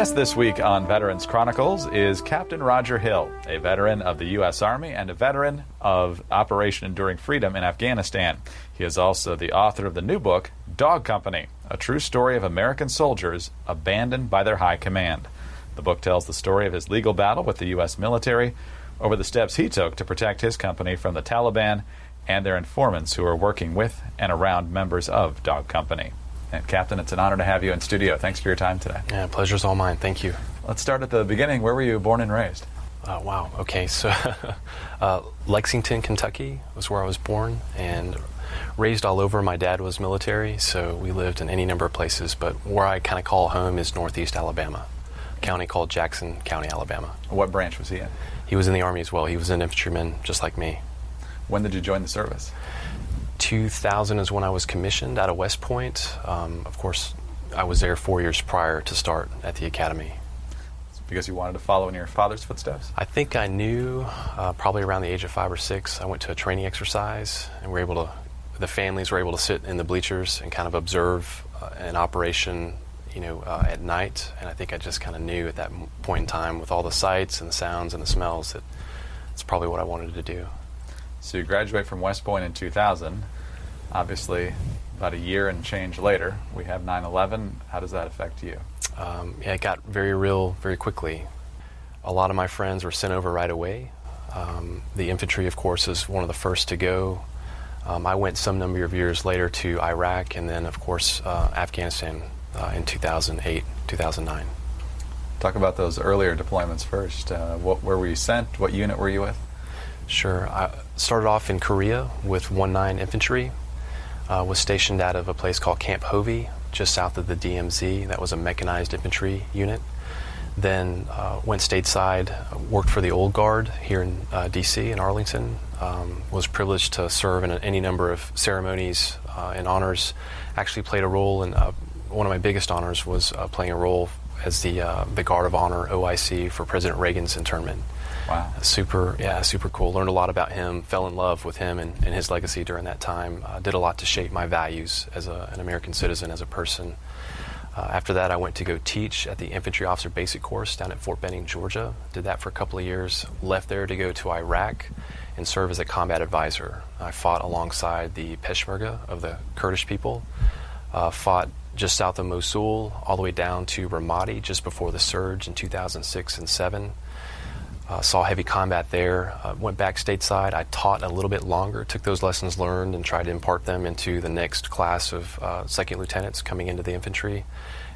guest this week on Veterans Chronicles is Captain Roger Hill, a veteran of the U.S. Army and a veteran of Operation Enduring Freedom in Afghanistan. He is also the author of the new book, Dog Company, a true story of American soldiers abandoned by their high command. The book tells the story of his legal battle with the U.S. military over the steps he took to protect his company from the Taliban and their informants who are working with and around members of Dog Company. And Captain, it's an honor to have you in studio. Thanks for your time today. Yeah, pleasure's all mine. Thank you. Let's start at the beginning. Where were you born and raised? Wow. Okay, so Lexington, Kentucky was where I was born and raised all over. My dad was military, so we lived in any number of places, but where I kind of call home is Northeast Alabama, a county called Jackson County, Alabama. What branch was he in? He was in the Army as well. He was an infantryman, just like me. When did you join the service? 2000 is when I was commissioned out of West Point. Of course, I was there 4 years prior to start at the academy. It's because you wanted to follow in your father's footsteps? I think I knew probably around the age of 5 or 6. I went to a training exercise, and the families were able to sit in the bleachers and kind of observe an operation, at night. And I think I just kind of knew at that point in time, with all the sights and the sounds and the smells, that it's probably what I wanted to do. So you graduate from West Point in 2000. Obviously, about a year and change later, we have 9/11. How does that affect you? It got very real very quickly. A lot of my friends were sent over right away. The infantry, of course, is one of the first to go. I went some number of years later to Iraq and then, of course, Afghanistan in 2008, 2009. Talk about those earlier deployments first. Where were you sent? What unit were you with? Sure. I started off in Korea with 1-9 Infantry. Was stationed out of a place called Camp Hovey, just south of the DMZ. That was a mechanized infantry unit. Then went stateside, worked for the Old Guard here in D.C. in Arlington. Was privileged to serve in any number of ceremonies and honors. Actually played a role in one of my biggest honors was playing a role as the Guard of Honor OIC for President Reagan's internment. Wow. Super cool. Learned a lot about him, fell in love with him and his legacy during that time. Did a lot to shape my values as an American citizen, as a person. After that, I went to go teach at the Infantry Officer Basic Course down at Fort Benning, Georgia. Did that for a couple of years. Left there to go to Iraq and serve as a combat advisor. I fought alongside the Peshmerga of the Kurdish people. Fought just south of Mosul, all the way down to Ramadi just before the surge in 2006 and 2007. Saw heavy combat there, went back stateside. I taught a little bit longer, took those lessons learned and tried to impart them into the next class of second lieutenants coming into the infantry.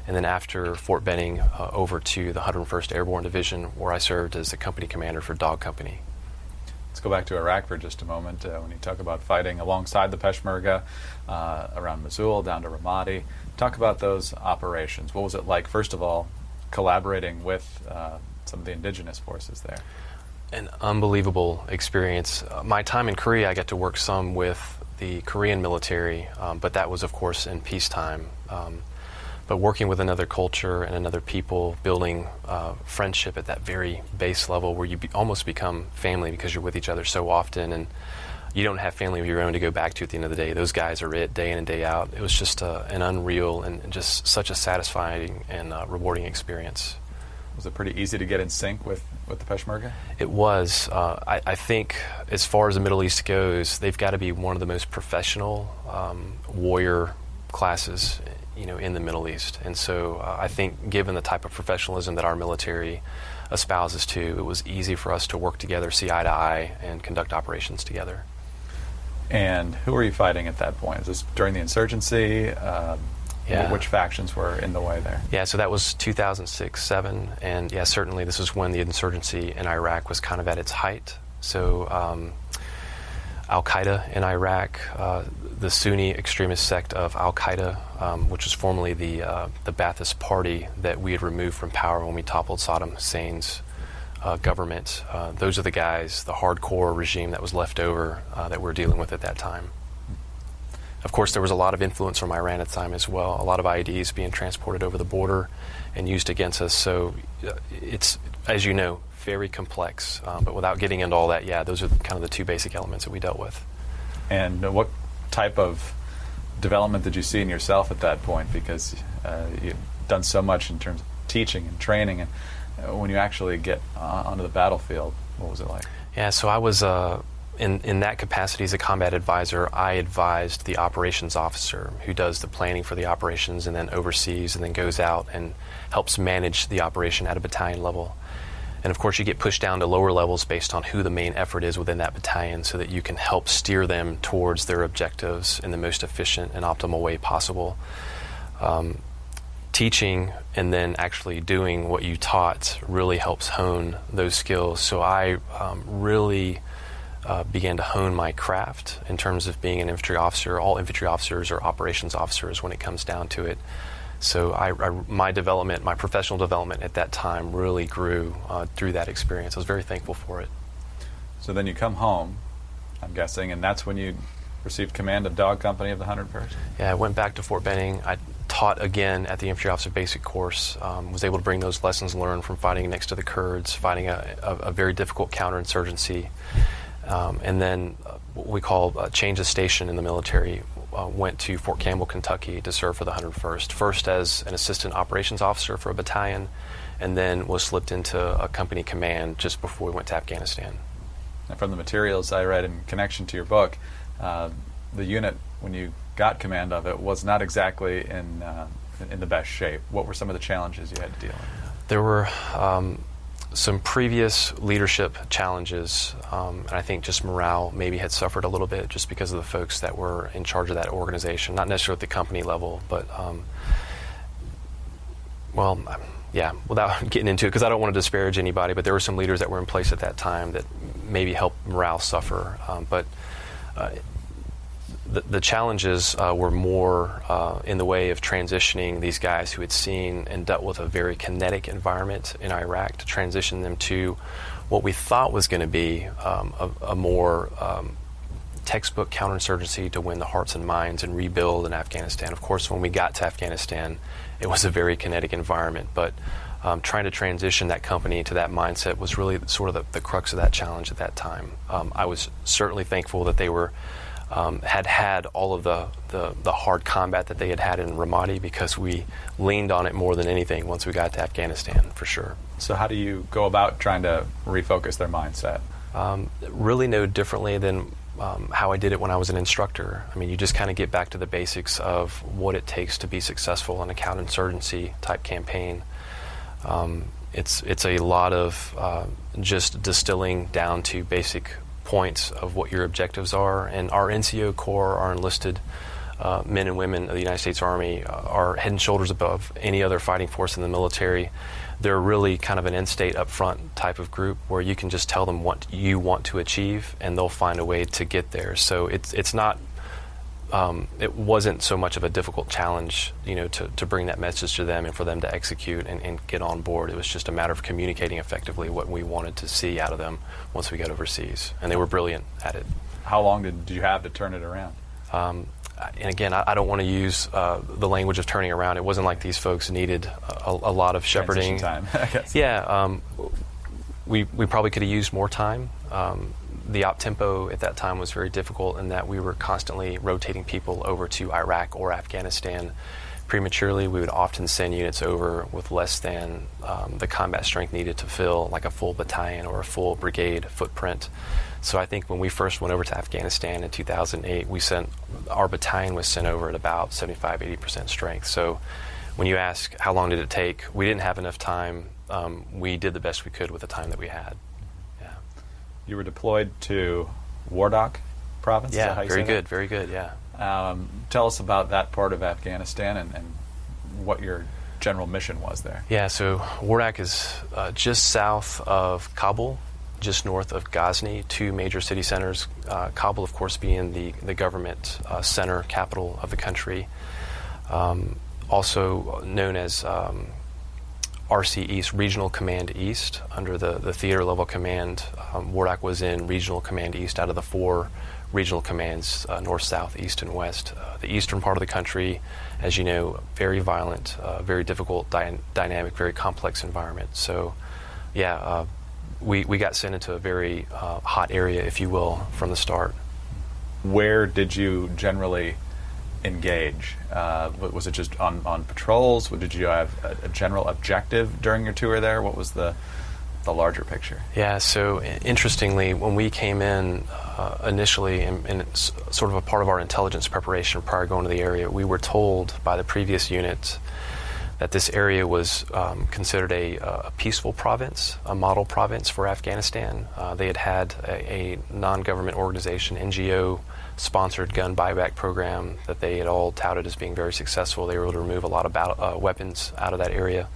And then after Fort Benning, over to the 101st Airborne Division, where I served as the company commander for Dog Company. Let's go back to Iraq for just a moment. When you talk about fighting alongside the Peshmerga, around Mosul, down to Ramadi, talk about those operations. What was it like, first of all, collaborating with some of the indigenous forces there? An unbelievable experience. My time in Korea, I got to work some with the Korean military, but that was, of course, in peacetime. But working with another culture and another people, building friendship at that very base level where you almost become family because you're with each other so often, and you don't have family of your own to go back to at the end of the day. Those guys are it day in and day out. It was just an unreal and just such a satisfying and rewarding experience. Was it pretty easy to get in sync with the Peshmerga? It was. I think as far as the Middle East goes, they've got to be one of the most professional warrior classes, in the Middle East. And so I think given the type of professionalism that our military espouses to, it was easy for us to work together, see eye to eye, and conduct operations together. And who were you fighting at that point? Is this during the insurgency? Yeah. Which factions were in the way there? Yeah, so that was 2006-07, and yeah, certainly this is when the insurgency in Iraq was kind of at its height. So Al-Qaeda in Iraq, the Sunni extremist sect of Al-Qaeda, which was formerly the Ba'athist Party that we had removed from power when we toppled Saddam Hussein's government. Those are the guys, the hardcore regime that was left over that we're dealing with at that time. Of course, there was a lot of influence from Iran at the time as well, a lot of IEDs being transported over the border and used against us. So it's, as you know, very complex. But without getting into all that, yeah, those are kind of the two basic elements that we dealt with. And what type of development did you see in yourself at that point? Because you've done so much in terms of teaching and training, and when you actually get onto the battlefield, what was it like? Yeah, so I was in that capacity as a combat advisor. I advised the operations officer who does the planning for the operations and then oversees and then goes out and helps manage the operation at a battalion level. And of course you get pushed down to lower levels based on who the main effort is within that battalion so that you can help steer them towards their objectives in the most efficient and optimal way possible. Teaching and then actually doing what you taught really helps hone those skills. So I really began to hone my craft in terms of being an infantry officer. All infantry officers are operations officers when it comes down to it. So my development, my professional development at that time really grew through that experience. I was very thankful for it. So then you come home, I'm guessing, and that's when you received command of Dog Company of the 101st? Yeah, I went back to Fort Benning. I taught again at the Infantry Officer Basic Course, was able to bring those lessons learned from fighting next to the Kurds, fighting a very difficult counterinsurgency, and then what we call change of station in the military. Went to Fort Campbell, Kentucky to serve for the 101st, first as an assistant operations officer for a battalion, and then was slipped into a company command just before we went to Afghanistan. And from the materials I read in connection to your book, the unit, when you got command of it, was not exactly in the best shape. What were some of the challenges you had to deal with? There were some previous leadership challenges, and I think just morale maybe had suffered a little bit just because of the folks that were in charge of that organization, not necessarily at the company level, but without getting into it, because I don't want to disparage anybody, but there were some leaders that were in place at that time that maybe helped morale suffer. But the challenges were more in the way of transitioning these guys who had seen and dealt with a very kinetic environment in Iraq to transition them to what we thought was going to be a more textbook counterinsurgency to win the hearts and minds and rebuild in Afghanistan. Of course, when we got to Afghanistan, it was a very kinetic environment, but trying to transition that company to that mindset was really sort of the crux of that challenge at that time. I was certainly thankful that they were had all of the hard combat that they had in Ramadi, because we leaned on it more than anything once we got to Afghanistan, for sure. So how do you go about trying to refocus their mindset? Really no differently than how I did it when I was an instructor. I mean, you just kind of get back to the basics of what it takes to be successful in a counterinsurgency type campaign. It's a lot of just distilling down to basic points of what your objectives are, and our NCO Corps, our enlisted men and women of the United States Army, are head and shoulders above any other fighting force in the military. They're really kind of an end state up front type of group where you can just tell them what you want to achieve and they'll find a way to get there. So it's not it wasn't so much of a difficult challenge, to bring that message to them and for them to execute and get on board. It was just a matter of communicating effectively what we wanted to see out of them once we got overseas, and they were brilliant at it. How long did you have to turn it around? And again, I don't want to use the language of turning around. It wasn't like these folks needed a lot of shepherding. Transition time, I guess. Yeah, we probably could have used more time. The op tempo at that time was very difficult in that we were constantly rotating people over to Iraq or Afghanistan prematurely. We would often send units over with less than the combat strength needed to fill like a full battalion or a full brigade footprint. So I think when we first went over to Afghanistan in 2008, our battalion was sent over at about 75-80% strength. So when you ask how long did it take, we didn't have enough time. We did the best we could with the time that we had. You were deployed to Wardak province? Yeah, is that how you very say good, that? very good, yeah. Tell us about that part of Afghanistan and what your general mission was there. Yeah, so Wardak is just south of Kabul, just north of Ghazni, two major city centers. Kabul, of course, being the government center, capital of the country. Also known as RC East, Regional Command East, under the theater level command. Wardak was in Regional Command East out of the four regional commands, north, south, east, and west. The eastern part of the country, as you know, very violent, very difficult, dynamic, very complex environment. So, yeah, we got sent into a very hot area, if you will, from the start. Where did you generally engage? Was it just on patrols? Did you have a general objective during your tour there? What was the larger picture? Yeah, so interestingly, when we came in initially, and it's sort of a part of our intelligence preparation prior to going to the area, we were told by the previous unit that this area was considered a peaceful province, a model province for Afghanistan. They had a non-government organization, NGO-sponsored gun buyback program that they had all touted as being very successful. They were able to remove a lot of weapons out of that area.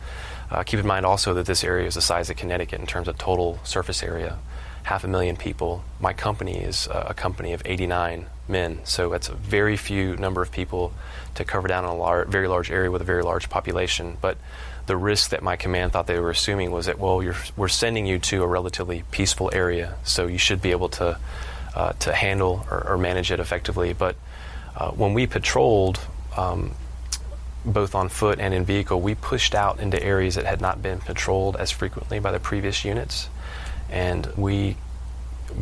Keep in mind also that this area is the size of Connecticut in terms of total surface area, 500,000 people. My company is a company of 89 men, so that's a very few number of people to cover down a very large area with a very large population. But the risk that my command thought they were assuming was that, well, we're sending you to a relatively peaceful area, so you should be able to handle or manage it effectively. But when we patrolled, both on foot and in vehicle, we pushed out into areas that had not been patrolled as frequently by the previous units, and we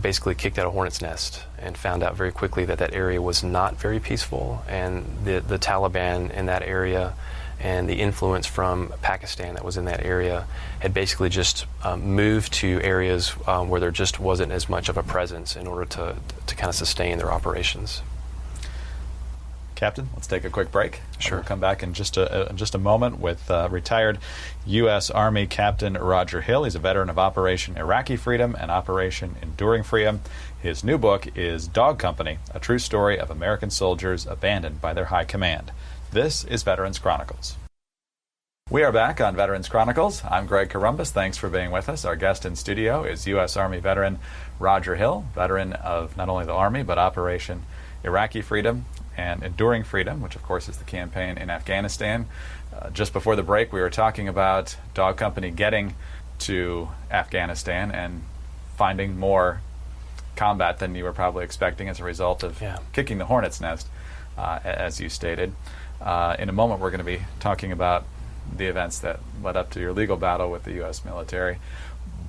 basically kicked out a hornet's nest and found out very quickly that that area was not very peaceful, and the Taliban in that area and the influence from Pakistan that was in that area had basically just moved to areas where there just wasn't as much of a presence in order to kind of sustain their operations. Captain, let's take a quick break. Sure. We'll come back in just a moment with retired U.S. Army Captain Roger Hill. He's a veteran of Operation Iraqi Freedom and Operation Enduring Freedom. His new book is Dog Company, a true story of American soldiers abandoned by their high command. This is Veterans Chronicles. We are back on Veterans Chronicles. I'm Greg Corombus. Thanks for being with us. Our guest in studio is U.S. Army veteran Roger Hill, veteran of not only the Army, but Operation Iraqi Freedom and Enduring Freedom, which of course is the campaign in Afghanistan. Just before the break, we were talking about Dog Company getting to Afghanistan and finding more combat than you were probably expecting as a result of kicking the hornet's nest, as you stated. In a moment, we're going to be talking about the events that led up to your legal battle with the U.S. military.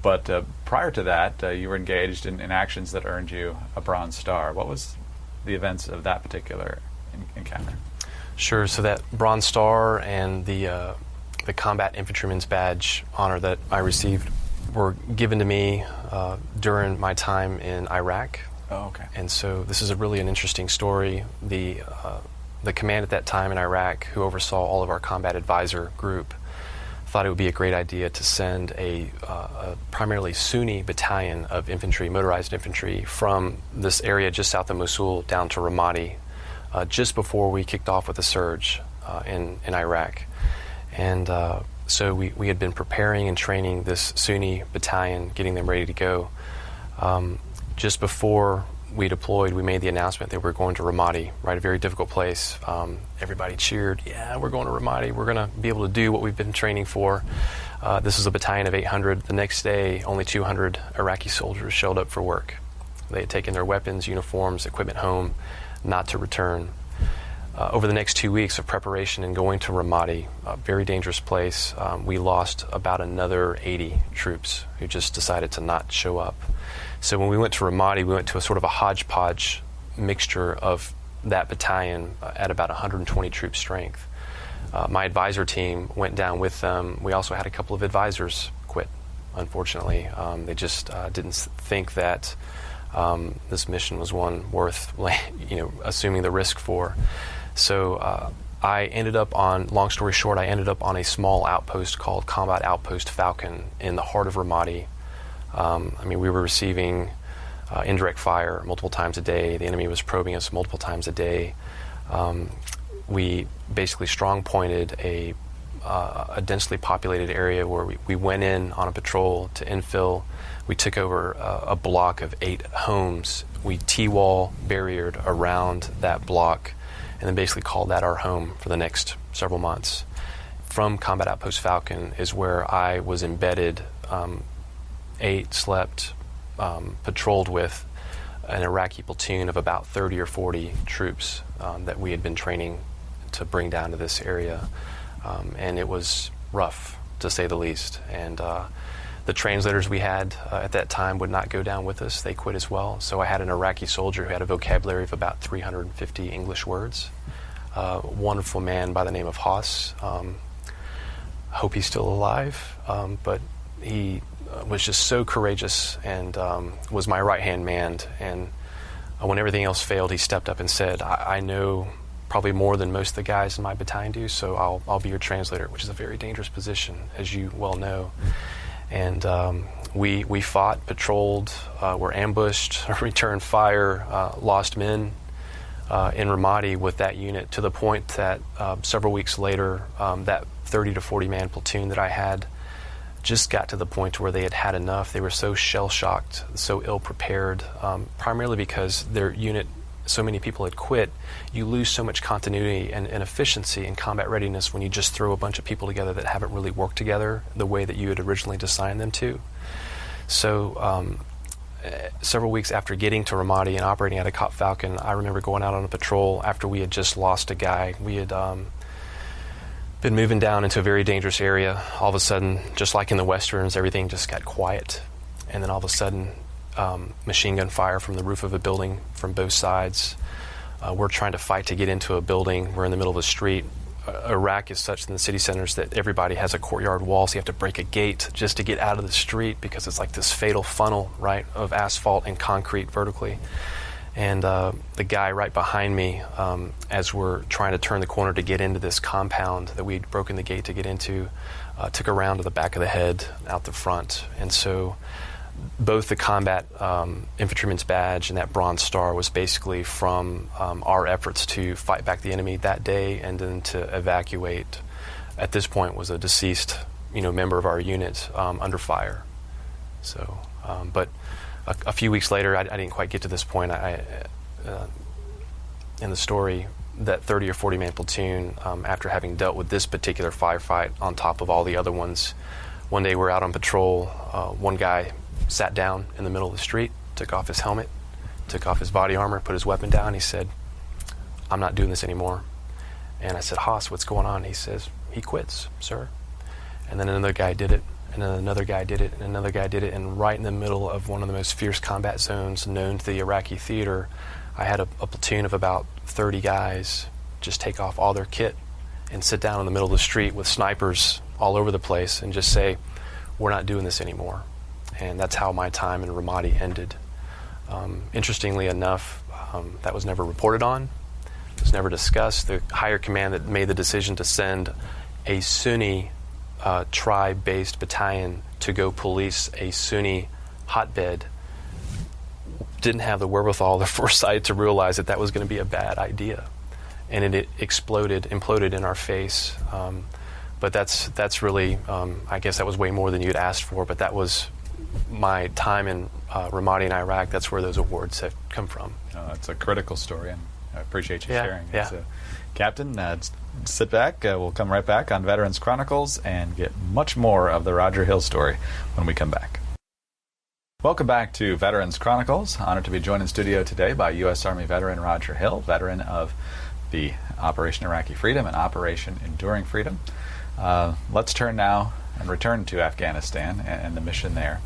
But prior to that, you were engaged in actions that earned you a Bronze Star. What was the events of that particular encounter? Sure. So that Bronze Star and the Combat Infantryman's Badge honor that I received were given to me during my time in Iraq. Oh, okay. And so this is really an interesting story. The command at that time in Iraq, who oversaw all of our combat advisor group, thought it would be a great idea to send a primarily Sunni battalion of infantry, motorized infantry, from this area just south of Mosul down to Ramadi, just before we kicked off with the surge in Iraq. And so we had been preparing and training this Sunni battalion, getting them ready to go. Just before we deployed, we made the announcement that we're going to Ramadi, right? A very difficult place. Everybody cheered, yeah, we're going to Ramadi. We're going to be able to do what we've been training for. This is a battalion of 800. The next day, only 200 Iraqi soldiers showed up for work. They had taken their weapons, uniforms, equipment home, not to return. Over the next 2 weeks of preparation and going to Ramadi, a very dangerous place, we lost about another 80 troops who just decided to not show up. So when we went to Ramadi, we went to a sort of a hodgepodge mixture of that battalion at about 120 troop strength. My advisor team went down with them. We also had a couple of advisors quit, unfortunately. They just didn't think that this mission was one worth assuming the risk for. So I ended up on, long story short, I ended up on a small outpost called Combat Outpost Falcon in the heart of Ramadi. We were receiving indirect fire multiple times a day. The enemy was probing us multiple times a day. We basically strong-pointed a densely populated area where we went in on a patrol to infill. We took over a block of 8 homes. We T-wall barriered around that block and then basically called that our home for the next several months. From Combat Outpost Falcon is where I was embedded, ate, slept, patrolled with an Iraqi platoon of about 30 or 40 troops that we had been training to bring down to this area. And it was rough, to say the least. And the translators we had at that time would not go down with us. They quit as well. So I had an Iraqi soldier who had a vocabulary of about 350 English words. a wonderful man by the name of Haas. Hope he's still alive, but he was just so courageous and was my right-hand man. And when everything else failed, he stepped up and said, I know probably more than most of the guys in my battalion do, so I'll be your translator, which is a very dangerous position, as you well know. And we fought, patrolled, were ambushed, returned fire, lost men in Ramadi with that unit, to the point that several weeks later, that 30 to 40 man platoon that I had just got to the point where they had had enough. They were so shell-shocked, so ill-prepared, primarily because their unit, so many people had quit. You lose so much continuity and efficiency and combat readiness when you just throw a bunch of people together that haven't really worked together the way that you had originally designed them to. So several weeks after getting to Ramadi and operating out of Capt Falcon, I remember going out on a patrol after we had just lost a guy. We had been moving down into a very dangerous area. All of a sudden, just like in the Westerns, everything just got quiet. And then all of a sudden, machine gun fire from the roof of a building from both sides. We're trying to fight to get into a building. We're in the middle of a street. Iraq is such in the city centers that everybody has a courtyard wall, so you have to break a gate just to get out of the street because it's like this fatal funnel, right, of asphalt and concrete vertically. And the guy right behind me, as we're trying to turn the corner to get into this compound that we'd broken the gate to get into, took a round to the back of the head out the front. And so both the combat infantryman's badge and that Bronze Star was basically from our efforts to fight back the enemy that day, and then to evacuate. At this point was a deceased, member of our unit under fire. So, but a few weeks later, I didn't quite get to this point. In the story, that 30 or 40 man platoon, after having dealt with this particular firefight on top of all the other ones, one day we're out on patrol. One guy sat down in the middle of the street, took off his helmet, took off his body armor, put his weapon down. He said, "I'm not doing this anymore." And I said, "Haas, what's going on?" He says, "He quits, sir." And then another guy did it, and then another guy did it, and another guy did it. And right in the middle of one of the most fierce combat zones known to the Iraqi theater, I had a platoon of about 30 guys just take off all their kit and sit down in the middle of the street with snipers all over the place and just say, "We're not doing this anymore." And that's how my time in Ramadi ended. Interestingly enough, that was never reported on. It was never discussed. The higher command that made the decision to send a Sunni tribe-based battalion to go police a Sunni hotbed didn't have the wherewithal, the foresight to realize that that was going to be a bad idea. And it imploded in our face. But that's really, I guess that was way more than you'd asked for, but that was my time in Ramadi in Iraq. That's where those awards have come from. It's a critical story, and I appreciate you sharing it. Yeah. So, Captain, sit back. We'll come right back on Veterans Chronicles and get much more of the Roger Hill story when we come back. Welcome back to Veterans Chronicles. Honored to be joined in studio today by U.S. Army veteran Roger Hill, veteran of the Operation Iraqi Freedom and Operation Enduring Freedom. Let's turn now and return to Afghanistan and the mission there.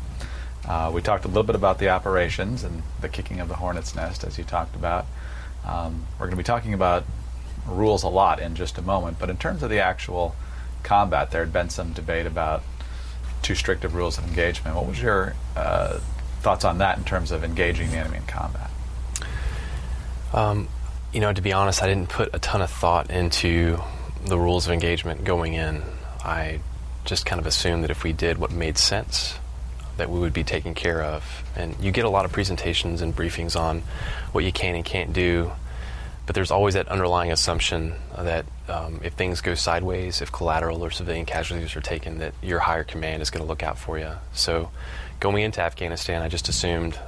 We talked a little bit about the operations and the kicking of the hornet's nest, as you talked about. We're going to be talking about rules a lot in just a moment, but in terms of the actual combat, there had been some debate about too strict of rules of engagement. What was your thoughts on that in terms of engaging the enemy in combat? To be honest, I didn't put a ton of thought into the rules of engagement going in. I just kind of assumed that if we did what made sense, that we would be taken care of. And you get a lot of presentations and briefings on what you can and can't do, but there's always that underlying assumption that if things go sideways, if collateral or civilian casualties are taken, that your higher command is going to look out for you. So going into Afghanistan, I just assumed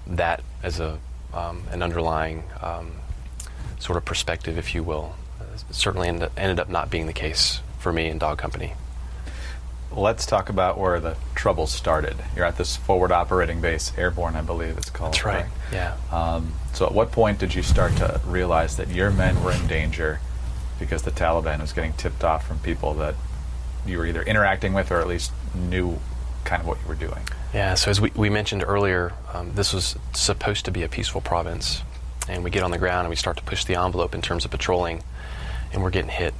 that as an underlying sort of perspective, if you will. It certainly ended up not being the case for me in Dog Company. Let's talk about where the trouble started. You're at this forward operating base, Airborne, I believe it's called. That's right, yeah. So at what point did you start to realize that your men were in danger because the Taliban was getting tipped off from people that you were either interacting with or at least knew kind of what you were doing? Yeah, so as we mentioned earlier, this was supposed to be a peaceful province. And we get on the ground and we start to push the envelope in terms of patrolling, and we're getting hit.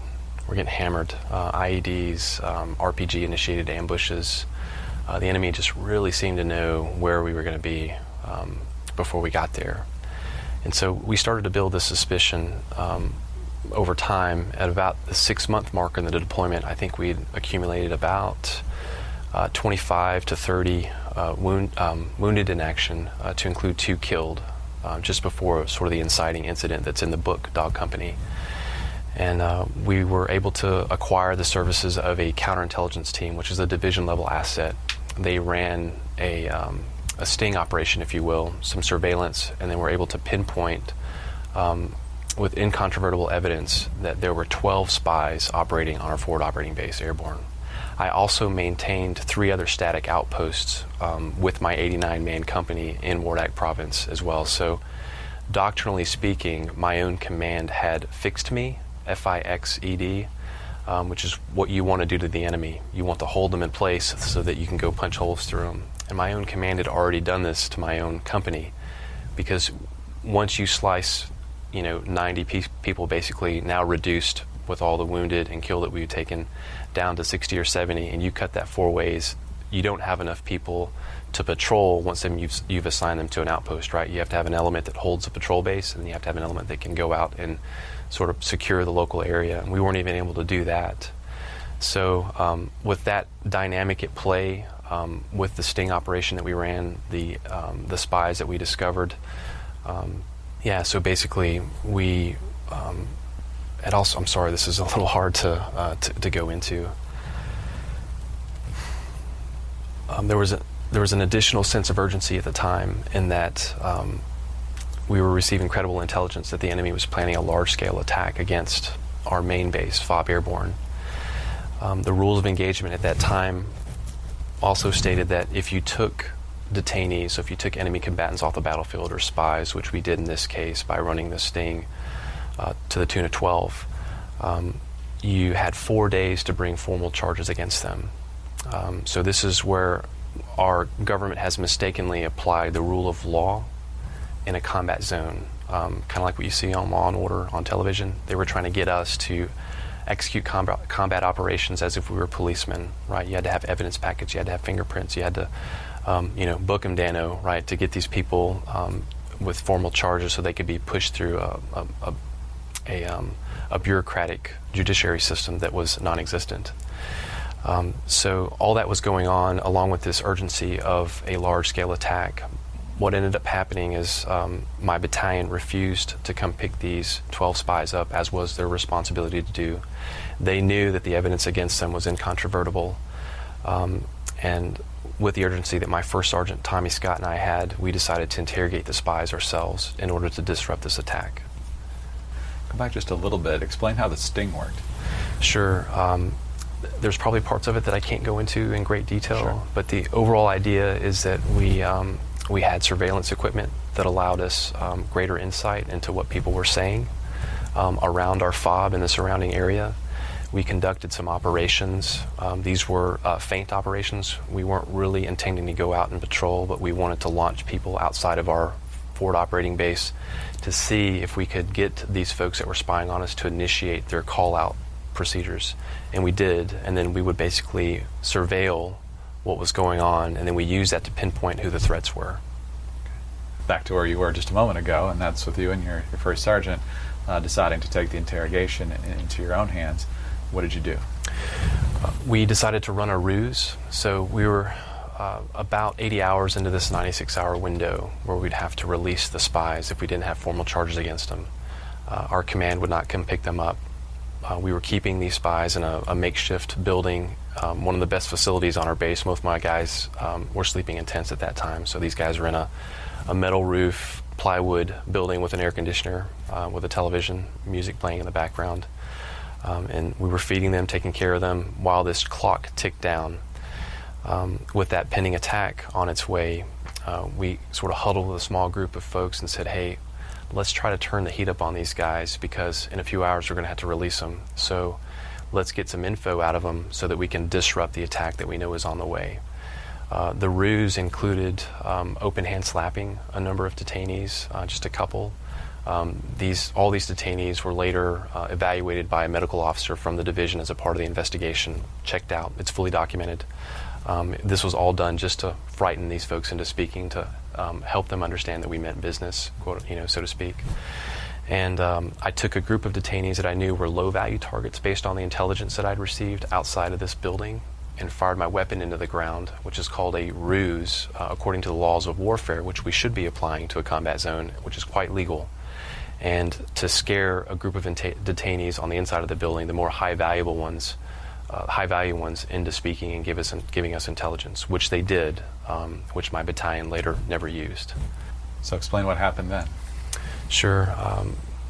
We're getting hammered. IEDs, RPG-initiated ambushes. The enemy just really seemed to know where we were going to be before we got there. And so we started to build this suspicion over time. At about the 6-month mark in the deployment, I think we'd accumulated about 25 to 30 wounded in action, to include 2 killed, just before sort of the inciting incident that's in the book, Dog Company. And we were able to acquire the services of a counterintelligence team, which is a division-level asset. They ran a sting operation, if you will, some surveillance, and then were able to pinpoint with incontrovertible evidence that there were 12 spies operating on our forward operating base, airborne. I also maintained 3 other static outposts with my 89-man company in Wardak province as well. So doctrinally speaking, my own command had fixed me, F-I-X-E-D, which is what you want to do to the enemy. You want to hold them in place so that you can go punch holes through them. And my own command had already done this to my own company, because once you slice, 90 people basically now reduced with all the wounded and killed that we had taken down to 60 or 70, and you cut that 4 ways, you don't have enough people to patrol once you've assigned them to an outpost, right? You have to have an element that holds a patrol base, and you have to have an element that can go out and sort of secure the local area, and we weren't even able to do that. So with that dynamic at play, with the sting operation that we ran, the spies that we discovered, so basically we and also, I'm sorry, this is a little hard to go into. There was an additional sense of urgency at the time, in that we were receiving credible intelligence that the enemy was planning a large-scale attack against our main base, FOB Airborne. The rules of engagement at that time also stated that if you took detainees, so if you took enemy combatants off the battlefield, or spies, which we did in this case by running the sting to the tune of 12, you had 4 days to bring formal charges against them. So this is where our government has mistakenly applied the rule of law in a combat zone, kind of like what you see on Law and Order on television. They were trying to get us to execute combat operations as if we were policemen, right? You had to have evidence packets, you had to have fingerprints, you had to, book them, Dano, right, to get these people with formal charges so they could be pushed through a bureaucratic judiciary system that was non-existent. So all that was going on, along with this urgency of a large-scale attack. What ended up happening is my battalion refused to come pick these 12 spies up, as was their responsibility to do. They knew that the evidence against them was incontrovertible, and with the urgency that my first sergeant, Tommy Scott, and I had, we decided to interrogate the spies ourselves in order to disrupt this attack. Go back just a little bit. Explain how the sting worked. Sure. There's probably parts of it that I can't go into in great detail, sure, but the overall idea is that we had surveillance equipment that allowed us greater insight into what people were saying around our FOB and the surrounding area. We conducted some operations. These were feint operations. We weren't really intending to go out and patrol, but we wanted to launch people outside of our forward operating base to see if we could get these folks that were spying on us to initiate their call-out procedures. And we did, and then we would basically surveil what was going on, and then we used that to pinpoint who the threats were. Back to where you were just a moment ago, and that's with you and your first sergeant deciding to take the interrogation into your own hands. What did you do? We decided to run a ruse. So we were about 80 hours into this 96-hour window where we'd have to release the spies if we didn't have formal charges against them. Our command would not come pick them up. We were keeping these spies in a makeshift building, one of the best facilities on our base. Most of my guys were sleeping in tents at that time, so these guys were in a metal roof, plywood building with an air conditioner, with a television, music playing in the background. And we were feeding them, taking care of them, while this clock ticked down. With that pending attack on its way, we sort of huddled with a small group of folks and said, hey, let's try to turn the heat up on these guys, because in a few hours we're going to have to release them. So let's get some info out of them so that we can disrupt the attack that we know is on the way. The ruse included open hand slapping a number of detainees, just a couple. All these detainees were later evaluated by a medical officer from the division as a part of the investigation, checked out. It's fully documented. This was all done just to frighten these folks into speaking, to help them understand that we meant business, quote, so to speak. And I took a group of detainees that I knew were low-value targets based on the intelligence that I'd received outside of this building, and fired my weapon into the ground, which is called a ruse, according to the laws of warfare, which we should be applying to a combat zone, which is quite legal. And to scare a group of detainees on the inside of the building, the more high-value ones, into speaking and giving us intelligence, which they did, which my battalion later never used. So explain what happened then. Sure.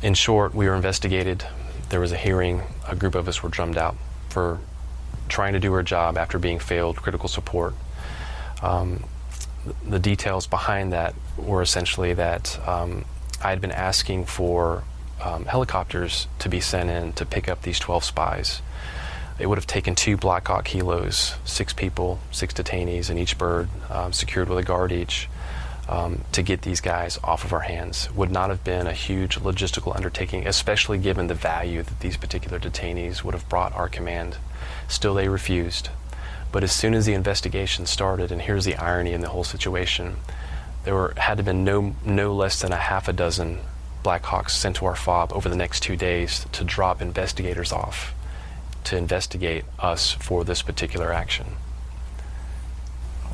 In short, we were investigated. There was a hearing. A group of us were drummed out for trying to do our job after being failed critical support. The details behind that were essentially that I had been asking for helicopters to be sent in to pick up these 12 spies. It would have taken 2 Black Hawk helos, 6 people, 6 detainees in each bird, secured with a guard each, to get these guys off of our hands. Would not have been a huge logistical undertaking, especially given the value that these particular detainees would have brought our command. Still, they refused. But as soon as the investigation started, and here's the irony in the whole situation, there had to have been no less than a half a dozen Black Hawks sent to our FOB over the next 2 days to drop investigators off to investigate us for this particular action.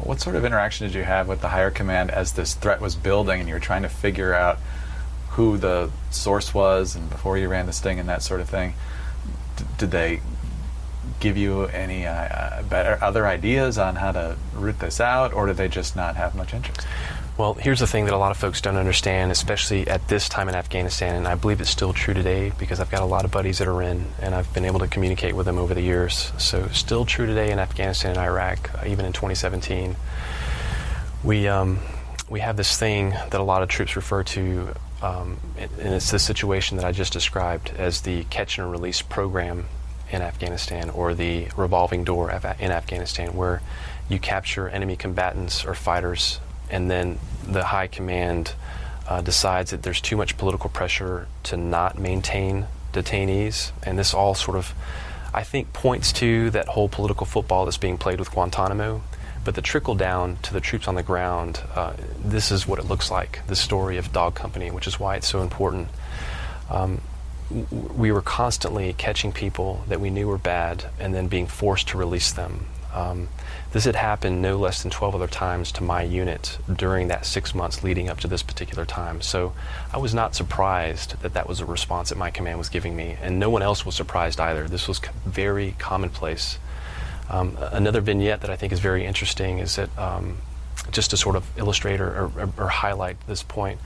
What sort of interaction did you have with the higher command as this threat was building and you were trying to figure out who the source was and before you ran the sting and that sort of thing? Did they give you any other ideas on how to root this out, or did they just not have much interest? Well, here's the thing that a lot of folks don't understand, especially at this time in Afghanistan, and I believe it's still true today because I've got a lot of buddies that are in, and I've been able to communicate with them over the years. So still true today in Afghanistan and Iraq, even in 2017. We have this thing that a lot of troops refer to, and it's this situation that I just described as the catch and release program in Afghanistan, or the revolving door in Afghanistan, where you capture enemy combatants or fighters, and then the high command decides that there's too much political pressure to not maintain detainees. And this all sort of, I think, points to that whole political football that's being played with Guantanamo. But the trickle down to the troops on the ground, this is what it looks like, the story of Dog Company, which is why it's so important. We were constantly catching people that we knew were bad and then being forced to release them. This had happened no less than 12 other times to my unit during that 6 months leading up to this particular time. So I was not surprised that that was a response that my command was giving me, and no one else was surprised either. This was very commonplace. Another vignette that I think is very interesting is that, just to sort of illustrate or highlight this point,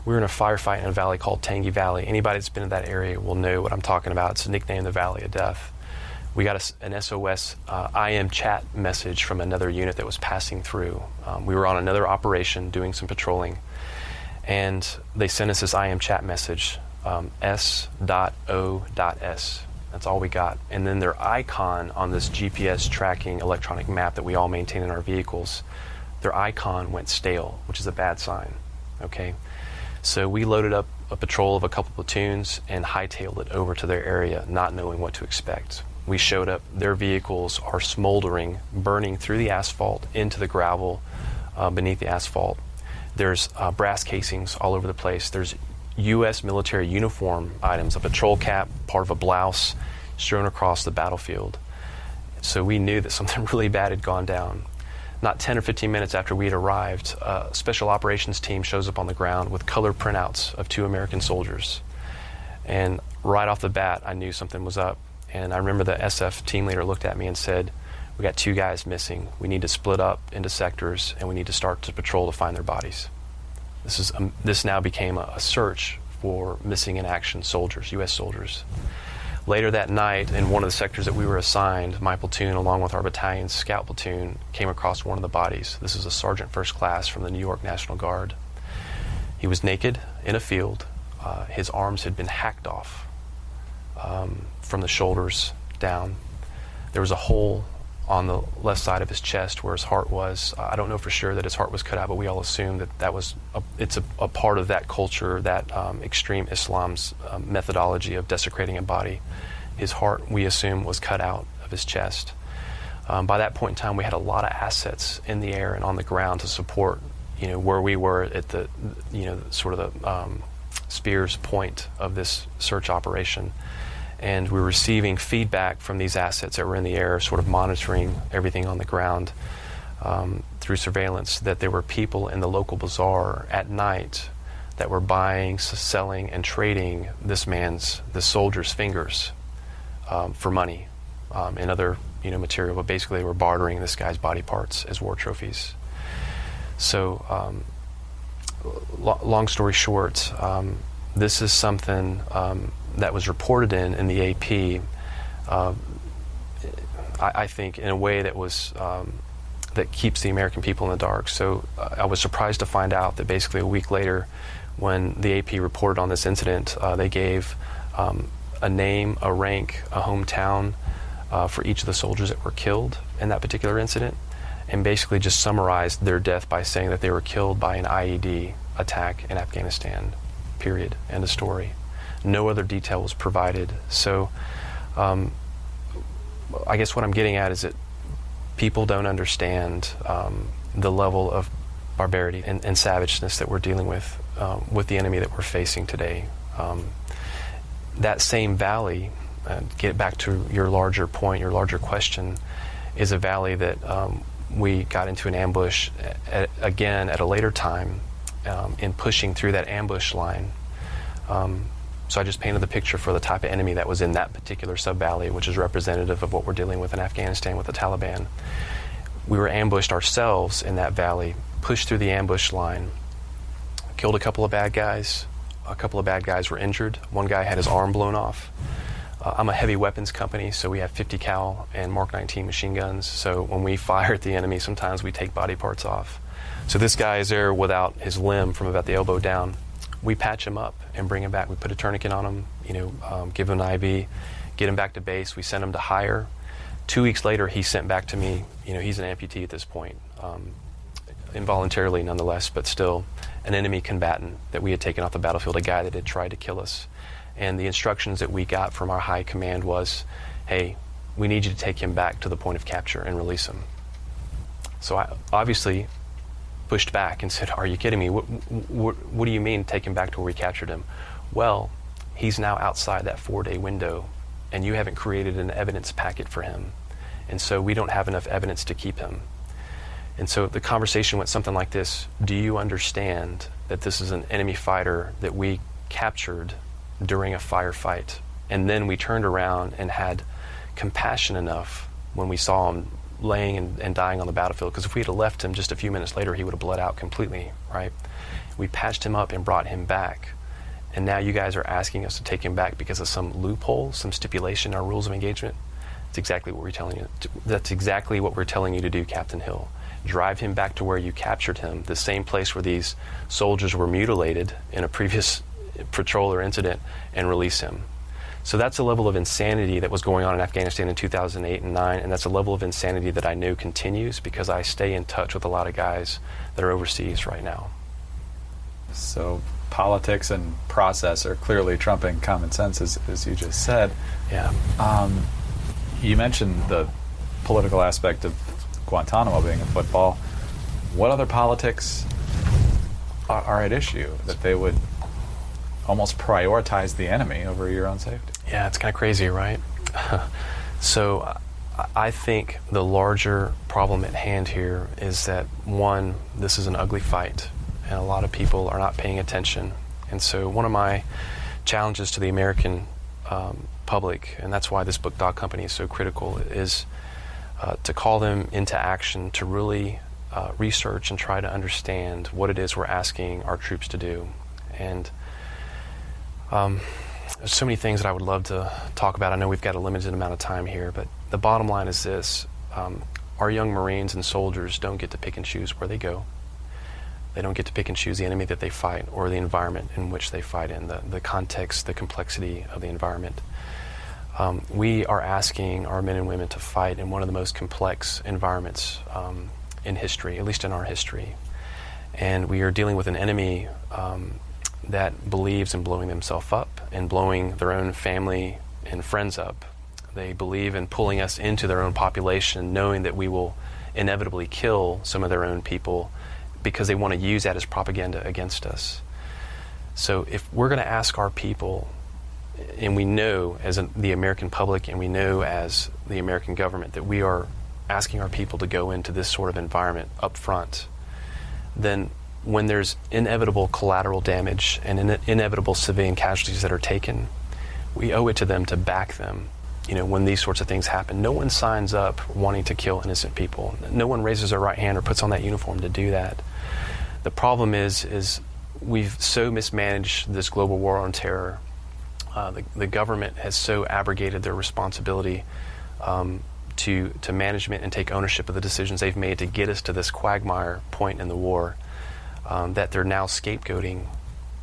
we were in a firefight in a valley called Tangi Valley. Anybody that's been in that area will know what I'm talking about. It's nicknamed the Valley of Death. We got an SOS IM chat message from another unit that was passing through. We were on another operation doing some patrolling, and they sent us this IM chat message, S.O.S. That's all we got. And then their icon on this GPS tracking electronic map that we all maintain in our vehicles, their icon went stale, which is a bad sign, okay? So we loaded up a patrol of a couple platoons and hightailed it over to their area, not knowing what to expect. We showed up, their vehicles are smoldering, burning through the asphalt into the gravel beneath the asphalt. There's brass casings all over the place. There's U.S. military uniform items, a patrol cap, part of a blouse, strewn across the battlefield. So we knew that something really bad had gone down. Not 10 or 15 minutes after we had arrived, a special operations team shows up on the ground with color printouts of 2 American soldiers. And right off the bat, I knew something was up. And I remember the SF team leader looked at me and said, "We got 2 guys missing. We need to split up into sectors, and we need to start to patrol to find their bodies." This now became a search for missing in action soldiers, U.S. soldiers. Later that night, in one of the sectors that we were assigned, my platoon, along with our battalion's scout platoon, came across one of the bodies. This is a sergeant first class from the New York National Guard. He was naked in a field. His arms had been hacked off from the shoulders down. There was a hole on the left side of his chest where his heart was. I don't know for sure that his heart was cut out, but we all assume that was it's a part of that culture, that extreme Islam's methodology of desecrating a body. His heart, we assume, was cut out of his chest. By that point in time, we had a lot of assets in the air and on the ground to support, where we were at the, sort of the spear's point of this search operation. And we were receiving feedback from these assets that were in the air, sort of monitoring everything on the ground through surveillance, that there were people in the local bazaar at night that were buying, selling, and trading this soldier's fingers for money and other material. But basically they were bartering this guy's body parts as war trophies. So long story short, this is something that was reported in the AP, I think, in a way that was that keeps the American people in the dark. So I was surprised to find out that basically a week later, when the AP reported on this incident, they gave a name, a rank, a hometown for each of the soldiers that were killed in that particular incident, and basically just summarized their death by saying that they were killed by an IED attack in Afghanistan, period, end of story. No other detail was provided. So I guess what I'm getting at is that people don't understand the level of barbarity and savageness that we're dealing with the enemy that we're facing today. That same valley, get back to your larger point, your larger question, is a valley that we got into an ambush again at a later time in pushing through that ambush line. So I just painted the picture for the type of enemy that was in that particular sub-valley, which is representative of what we're dealing with in Afghanistan with the Taliban. We were ambushed ourselves in that valley, pushed through the ambush line, killed a couple of bad guys. A couple of bad guys were injured. One guy had his arm blown off. I'm a heavy weapons company, so we have 50 cal and Mark 19 machine guns. So when we fire at the enemy, sometimes we take body parts off. So this guy is there without his limb from about the elbow down. We patch him up and bring him back. We put a tourniquet on him, give him an IV, get him back to base. We send him to hire. 2 weeks later, he sent back to me, he's an amputee at this point, involuntarily nonetheless, but still an enemy combatant that we had taken off the battlefield, a guy that had tried to kill us. And the instructions that we got from our high command was, hey, we need you to take him back to the point of capture and release him. So I obviously pushed back and said, are you kidding me? What do you mean take him back to where we captured him? Well, he's now outside that 4-day window, and you haven't created an evidence packet for him. And so we don't have enough evidence to keep him. And so the conversation went something like this: do you understand that this is an enemy fighter that we captured during a firefight? And then we turned around and had compassion enough when we saw him laying and dying on the battlefield, because if we had left him just a few minutes later, he would have bled out completely, right? We patched him up and brought him back. And now you guys are asking us to take him back because of some loophole, some stipulation in our rules of engagement. That's exactly what we're telling you. That's exactly what we're telling you to do, Captain Hill. Drive him back to where you captured him, the same place where these soldiers were mutilated in a previous patrol or incident, and release him. So that's a level of insanity that was going on in Afghanistan in 2008 and 9, and that's a level of insanity that I know continues because I stay in touch with a lot of guys that are overseas right now. So politics and process are clearly trumping common sense, as you just said. Yeah. You mentioned the political aspect of Guantanamo being a football. What other politics are at issue that they would almost prioritize the enemy over your own safety? Yeah, it's kind of crazy, right? So I think the larger problem at hand here is that, one, this is an ugly fight, and a lot of people are not paying attention. And so one of my challenges to the American public, and that's why this book Dog Company is so critical, is to call them into action, to really research and try to understand what it is we're asking our troops to do. And there's so many things that I would love to talk about. I know we've got a limited amount of time here, but the bottom line is this. Our young Marines and soldiers don't get to pick and choose where they go. They don't get to pick and choose the enemy that they fight or the environment in which they fight in, the context, the complexity of the environment. We are asking our men and women to fight in one of the most complex environments in history, at least in our history. And we are dealing with an enemy that believes in blowing themselves up and blowing their own family and friends up. They believe in pulling us into their own population, knowing that we will inevitably kill some of their own people because they want to use that as propaganda against us. So if we're going to ask our people, and we know as the American public and we know as the American government that we are asking our people to go into this sort of environment up front, then when there's inevitable collateral damage and inevitable civilian casualties that are taken, we owe it to them to back them. You know, when these sorts of things happen, no one signs up wanting to kill innocent people. No one raises their right hand or puts on that uniform to do that. The problem is we've so mismanaged this global war on terror. The government has so abrogated their responsibility to management and take ownership of the decisions they've made to get us to this quagmire point in the war, that they're now scapegoating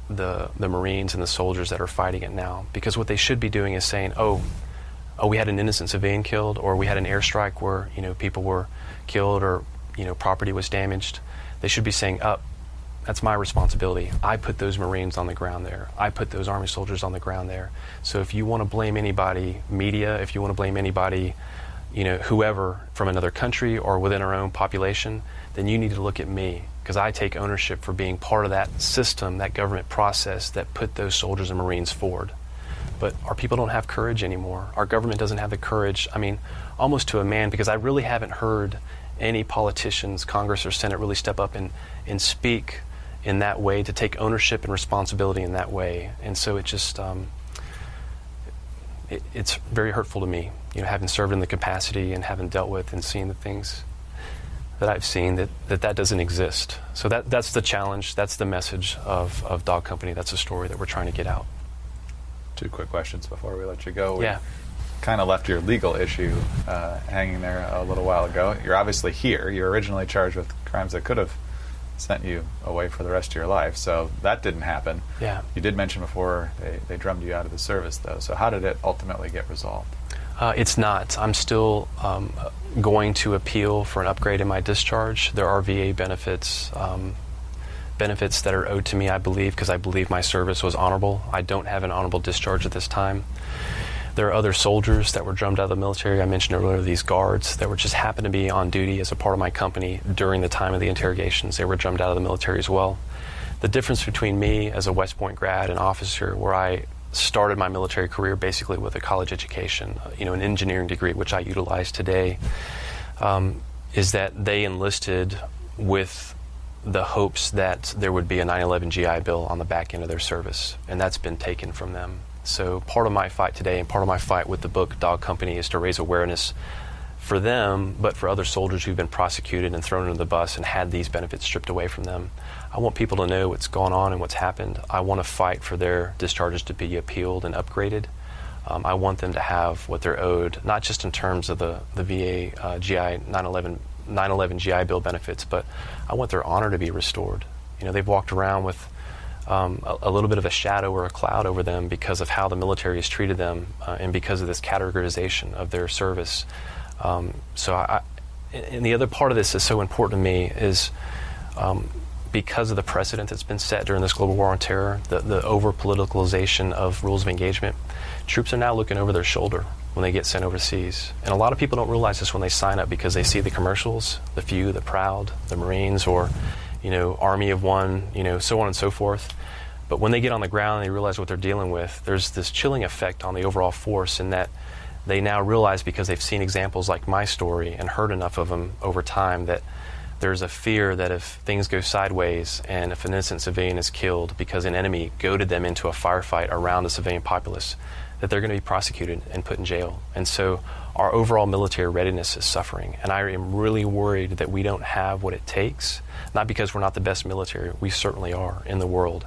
the Marines and the soldiers that are fighting it now. Because what they should be doing is saying, oh, we had an innocent civilian killed, or we had an airstrike where, you know, people were killed, or, you know, property was damaged. They should be saying, that's my responsibility. I put those Marines on the ground there. I put those Army soldiers on the ground there. So if you want to blame anybody, media, if you want to blame anybody, you know, whoever from another country or within our own population, then you need to look at me, because I take ownership for being part of that system, that government process that put those soldiers and Marines forward. But our people don't have courage anymore. Our government doesn't have the courage, I mean, almost to a man, because I really haven't heard any politicians, Congress or Senate, really step up and speak in that way, to take ownership and responsibility in that way. And so it just, it's very hurtful to me, you know, having served in the capacity and having dealt with and seen the things that I've seen, that doesn't exist. So that's the challenge, that's the message of Dog Company, that's the story that we're trying to get out. 2 quick questions before we let you go. We Yeah. kind of left your legal issue hanging there a little while ago. You're obviously here. You're originally charged with crimes that could have sent you away for the rest of your life, so that didn't happen. Yeah. You did mention before they drummed you out of the service, though. So how did it ultimately get resolved? It's not. I'm still going to appeal for an upgrade in my discharge. There are VA benefits that are owed to me, I believe, because I believe my service was honorable. I don't have an honorable discharge at this time. There are other soldiers that were drummed out of the military. I mentioned earlier these guards that were just happened to be on duty as a part of my company during the time of the interrogations. They were drummed out of the military as well. The difference between me as a West Point grad and officer, where I started my military career basically with a college education, you know, an engineering degree, which I utilize today, is that they enlisted with the hopes that there would be a 9/11 GI Bill on the back end of their service, and that's been taken from them. So part of my fight today and part of my fight with the book Dog Company is to raise awareness for them, but for other soldiers who've been prosecuted and thrown under the bus and had these benefits stripped away from them. I want people to know what's gone on and what's happened. I want to fight for their discharges to be appealed and upgraded. I want them to have what they're owed, not just in terms of the VA GI 9/11 GI Bill benefits, but I want their honor to be restored. You know, they've walked around with a little bit of a shadow or a cloud over them because of how the military has treated them and because of this categorization of their service. And the other part of this is so important to me is because of the precedent that's been set during this global war on terror, the over-politicalization of rules of engagement, troops are now looking over their shoulder when they get sent overseas. And a lot of people don't realize this when they sign up because they see the commercials, the few, the proud, the Marines, or, you know, Army of One, you know, so on and so forth. But when they get on the ground and they realize what they're dealing with, there's this chilling effect on the overall force in that they now realize, because they've seen examples like my story and heard enough of them over time, that there's a fear that if things go sideways and if an innocent civilian is killed because an enemy goaded them into a firefight around a civilian populace, that they're going to be prosecuted and put in jail. And so our overall military readiness is suffering. And I am really worried that we don't have what it takes, not because we're not the best military, we certainly are in the world,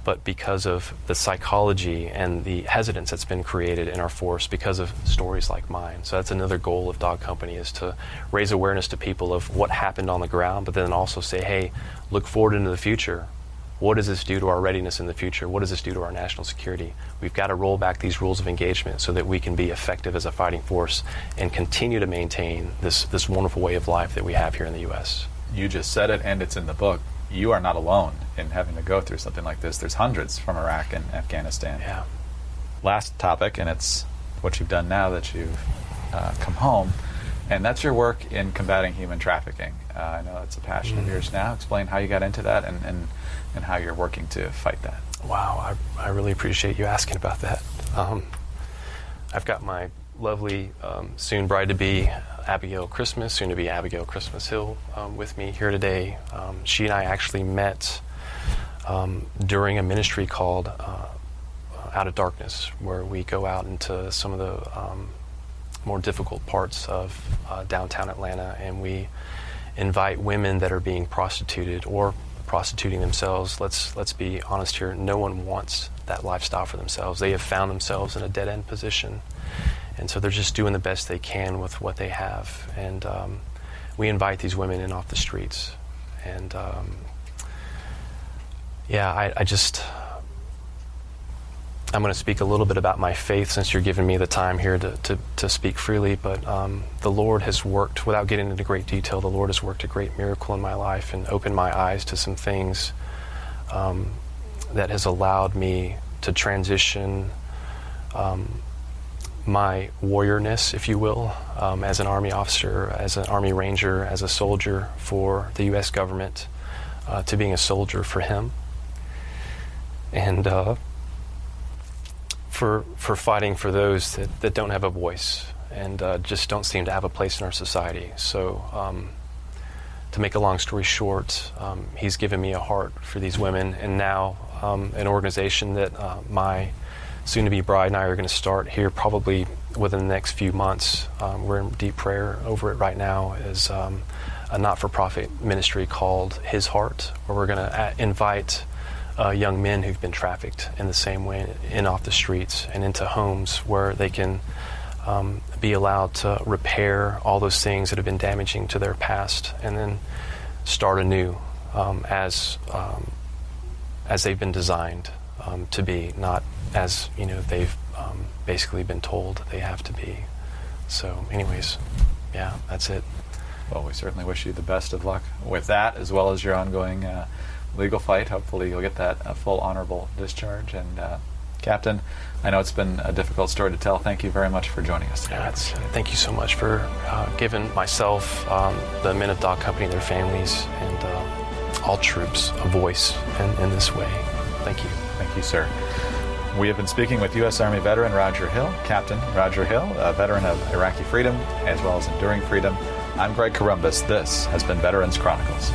but because of the psychology and the hesitance that's been created in our force because of stories like mine. So that's another goal of Dog Company, is to raise awareness to people of what happened on the ground, but then also say, hey, look forward into the future. what does this do to our readiness in the future? What does this do to our national security? We've got to roll back these rules of engagement so that we can be effective as a fighting force and continue to maintain this wonderful way of life that we have here in the U.S. You just said it, and it's in the book. You are not alone in having to go through something like this. There's hundreds from Iraq and Afghanistan. Yeah. Last topic, and it's what you've done now that you've come home, and that's your work in combating human trafficking. I know that's a passion of yours now. Explain how you got into that and how you're working to fight that. Wow, I really appreciate you asking about that. I've got my lovely soon bride-to-be Abigail Christmas, soon-to-be Abigail Christmas Hill, with me here today. She and I actually met during a ministry called Out of Darkness, where we go out into some of the more difficult parts of downtown Atlanta, and we invite women that are being prostituted or prostituting themselves. Let's be honest here. No one wants that lifestyle for themselves. They have found themselves in a dead-end position, and so they're just doing the best they can with what they have. And we invite these women in off the streets. And I'm going to speak a little bit about my faith since you're giving me the time here to speak freely, but the Lord has worked, without getting into great detail, the Lord has worked a great miracle in my life and opened my eyes to some things that has allowed me to transition my warriorness, if you will, as an Army officer, as an Army Ranger, as a soldier for the U.S. government, to being a soldier for Him. And for fighting for those that don't have a voice and just don't seem to have a place in our society. So to make a long story short, He's given me a heart for these women, and now an organization that my soon-to-be bride and I are going to start here probably within the next few months. We're in deep prayer over it right now, is a not-for-profit ministry called His Heart, where we're going to invite young men who've been trafficked in the same way in off the streets and into homes where they can be allowed to repair all those things that have been damaging to their past, and then start anew as they've been designed to be, not as they've basically been told they have to be. So anyways, yeah, that's it. Well, we certainly wish you the best of luck with that, as well as your ongoing legal fight. Hopefully you'll get that full honorable discharge. And Captain, I know it's been a difficult story to tell. Thank you very much for joining us today. Thank you so much for giving myself, the men of Dog Company, their families, and all troops a voice in this way. Thank you. Thank you, sir. We have been speaking with U.S. Army veteran Roger Hill, Captain Roger Hill, a veteran of Iraqi freedom as well as enduring freedom. I'm Greg Columbus. This has been Veterans Chronicles.